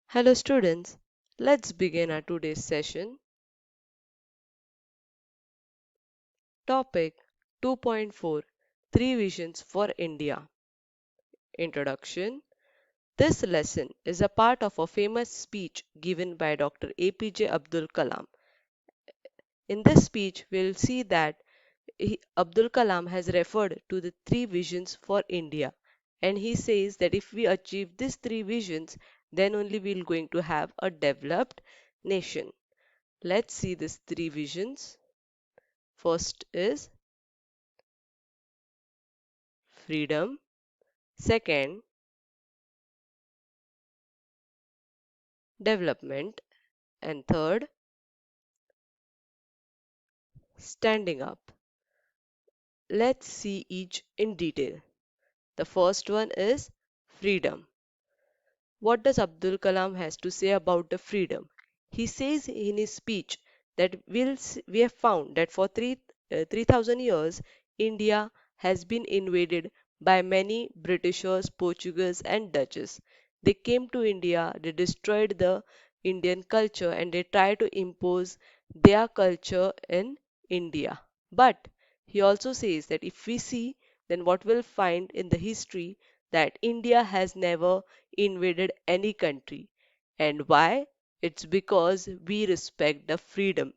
Hello students, let's begin our today's session. Topic 2.4 Three Visions for India. Introduction. This lesson is a part of a famous speech given by Dr. APJ Abdul Kalam. In this speech, we'll see that Abdul Kalam has referred to the three visions for India, and he says that if we achieve these three visions, then only we're going to have a developed nation. Let's see these three visions. First is freedom, second, development, and third, standing up. Let's see each in detail. The first one is freedom. What does Abdul Kalam has to say about the freedom? He says in his speech that we have found that for 3,000 years, India has been invaded by many Britishers, Portuguese, and Dutches. They came to India, they destroyed the Indian culture, and they tried to impose their culture in India. But he also says that if we see, then what we'll find in the history that India has never invaded any country. And why? It's because we respect the freedom.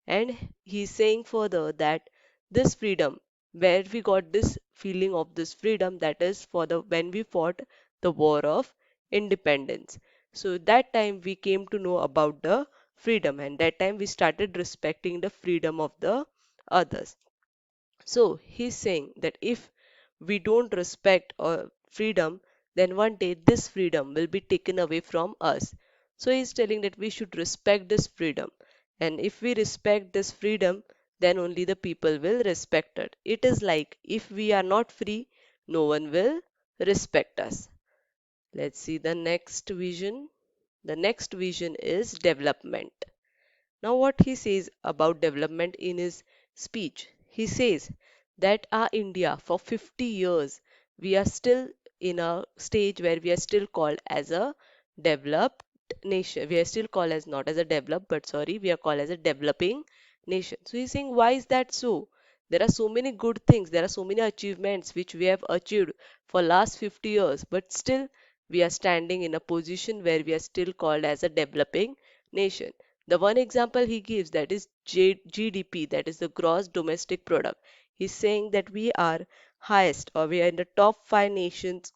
And he's saying further that this freedom, where we got this feeling of this freedom, that is for the when we fought the war of independence. So that time we came to know about the freedom, and that time we started respecting the freedom of the others. So he's saying that if we don't respect our freedom, then one day this freedom will be taken away from us. So he's telling that we should respect this freedom. And if we respect this freedom, then only the people will respect it. It is like if we are not free, no one will respect us. Let's see the next vision. The next vision is development. Now, what he says about development in his speech, he says that our India for 50 years we are still in a stage where we are still called as a developed nation. We are still called as not as a developed, but sorry, we are called as a developing nation. So he's saying, why is that so? There are so many good things, there are so many achievements which we have achieved for last 50 years, but still we are standing in a position where we are still called as a developing nation. The one example he gives, that is GDP, that is the gross domestic product. He's saying that we are highest, or we are in the top five nations,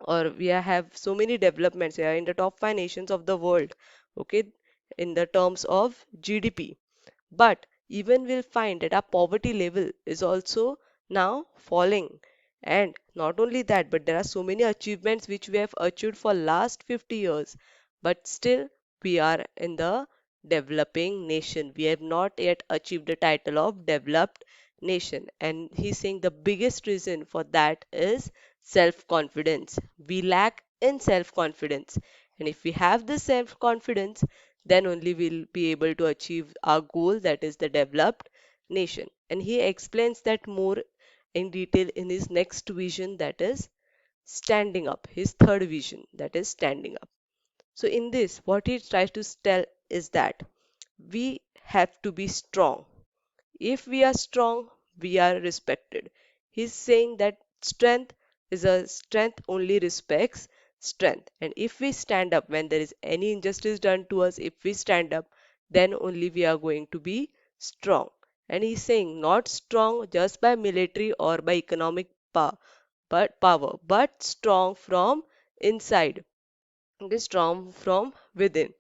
or have so many developments. We are in the top five nations of the world, okay, in the terms of GDP. But even we'll find that our poverty level is also now falling. And not only that, but there are so many achievements which we have achieved for last 50 years. But still, we are in the developing nation. We have not yet achieved the title of developed nation. And he's saying the biggest reason for that is self-confidence. We lack in self-confidence. And if we have this self-confidence, then only we'll be able to achieve our goal, that is the developed nation. And he explains that more in detail in his next vision, that is standing up, his third vision, that is standing up. So in this, what he tries to tell is that we have to be strong. If we are strong, we are respected. He's saying that strength only respects strength. And if we stand up when there is any injustice done to us, if we stand up, then only we are going to be strong. And he's saying not strong just by military or by economic power, but strong from inside. It is strong from within.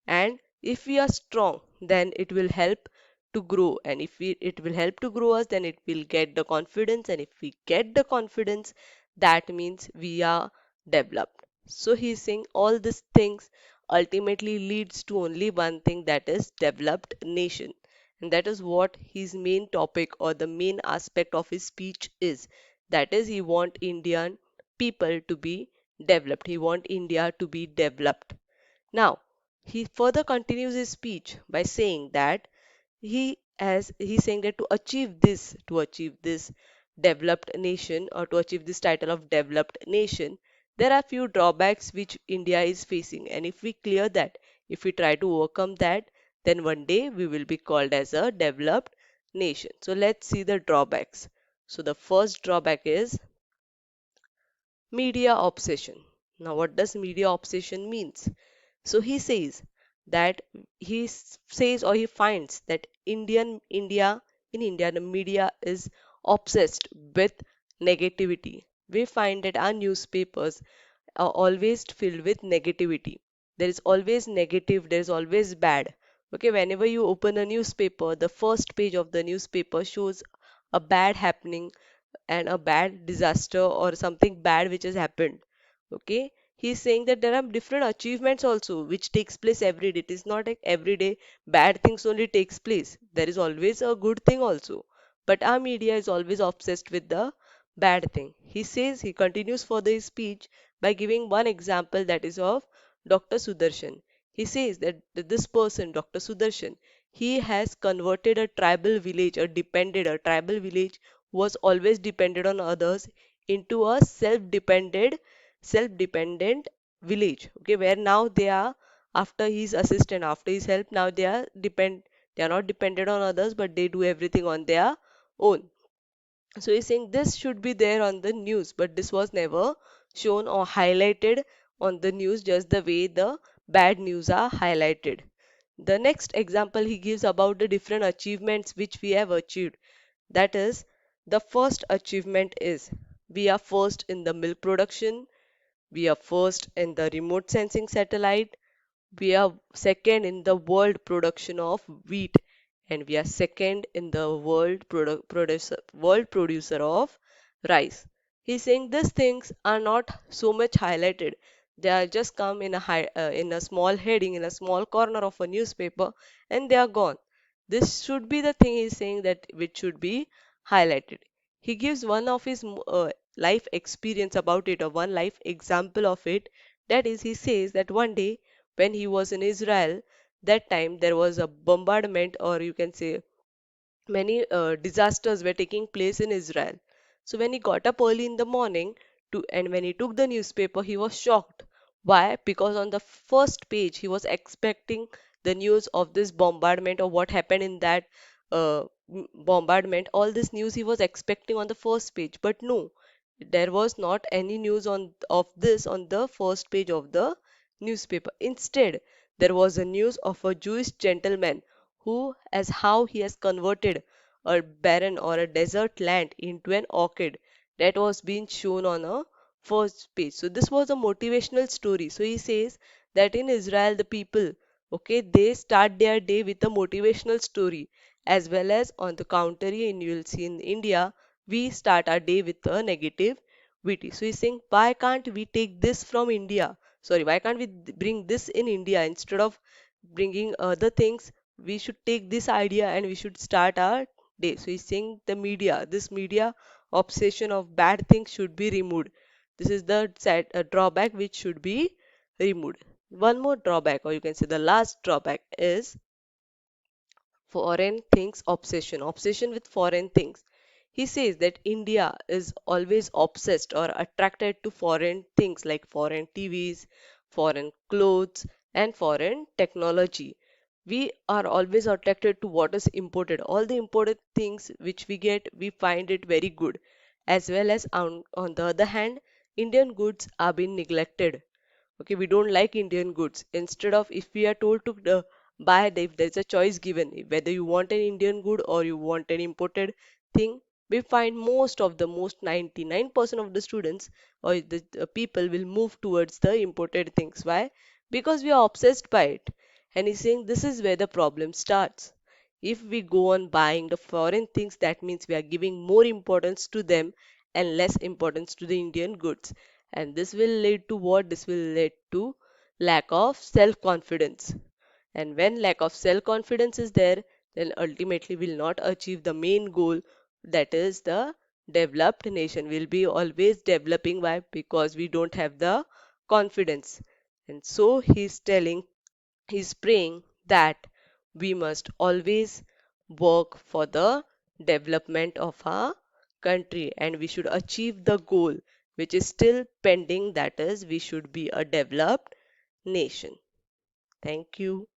And if we are strong, then it will help to grow. And if it will help to grow us, then it will get the confidence. And if we get the confidence, that means we are developed. So he's saying all these things ultimately leads to only one thing, that is developed nation. And that is what his main topic or the main aspect of his speech is. That is, he want Indian people to be developed. He want India to be developed. Now, he further continues his speech by saying that he's saying that to achieve this developed nation, or to achieve this title of developed nation, There are few drawbacks which India is facing, and if we clear that, if we try to overcome that, then one day we will be called as a developed nation. So let's see the drawbacks. So the first drawback is media obsession. Now, what does media obsession means? So he says that says or he finds that in India the media is obsessed with negativity. We find that our newspapers are always filled with negativity. There is always negative, there is always bad. Okay, whenever you open a newspaper, the first page of the newspaper shows a bad happening and a bad disaster or something bad which has happened. Okay, he's saying that there are different achievements also which takes place every day. It is not like every day bad things only takes place. There is always a good thing also, but our media is always obsessed with the bad thing. He says, he continues further his speech by giving one example, that is of Dr. Sudarshan. He says that this person, Dr. Sudarshan, he has converted a tribal village, a tribal village was always dependent on others, into a self-dependent village. Okay, where now they are, after his assistant, after his help, now they are not dependent on others, but they do everything on their own. So he's saying this should be there on the news, but this was never shown or highlighted on the news, just the way the bad news are highlighted. The next example he gives about the different achievements which we have achieved. That is, the first achievement is we are first in the milk production, we are first in the remote sensing satellite, we are second in the world production of wheat, and we are second in the world producer of rice. He's saying these things are not so much highlighted. They are just come in a small heading in a small corner of a newspaper, and they are gone. This should be the thing he's saying that which should be highlighted. He gives one of his life experience about it, or one life example of it. That is, he says that one day when he was in Israel, that time there was a bombardment, or you can say many disasters were taking place in Israel. So when he got up early in the morning and when he took the newspaper, he was shocked. Why? Because on the first page he was expecting the news of this bombardment or what happened in that bombardment. All this news he was expecting on the first page, but no, there was not any news on of this on the first page of the newspaper. Instead, there was a news of a Jewish gentleman who as how he has converted a barren or a desert land into an orchid, that was being shown on a first page. So this was a motivational story. So he says that in Israel the people, okay, they start their day with a motivational story, as well as on the contrary, and you will see in India we start our day with a negative VT. So he's saying, why can't we take this from India? Sorry, why can't we bring this in India instead of bringing other things? We should take this idea and we should start our day. So he's saying the media, this media obsession of bad things should be removed. This is the drawback which should be removed. One more drawback, or you can say the last drawback, is foreign things obsession with foreign things. He says that India is always obsessed or attracted to foreign things like foreign TVs, foreign clothes, and foreign technology. We are always attracted to what is imported. All the imported things which we get, we find it very good. As well as on the other hand, Indian goods are being neglected. Okay, we don't like Indian goods. Instead of, if we are told to buy, if there's a choice given whether you want an Indian good or you want an imported thing, we find most 99% of the students or the people will move towards the imported things. Why? Because we are obsessed by it. And he's saying this is where the problem starts. If we go on buying the foreign things, that means we are giving more importance to them and less importance to the Indian goods. And this will lead to what? This will lead to lack of self-confidence. And when lack of self-confidence is there, then ultimately will not achieve the main goal, that is the developed nation will be always developing. Why? Because we don't have the confidence. And so he's praying that we must always work for the development of our country and we should achieve the goal which is still pending, that is, we should be a developed nation. Thank you.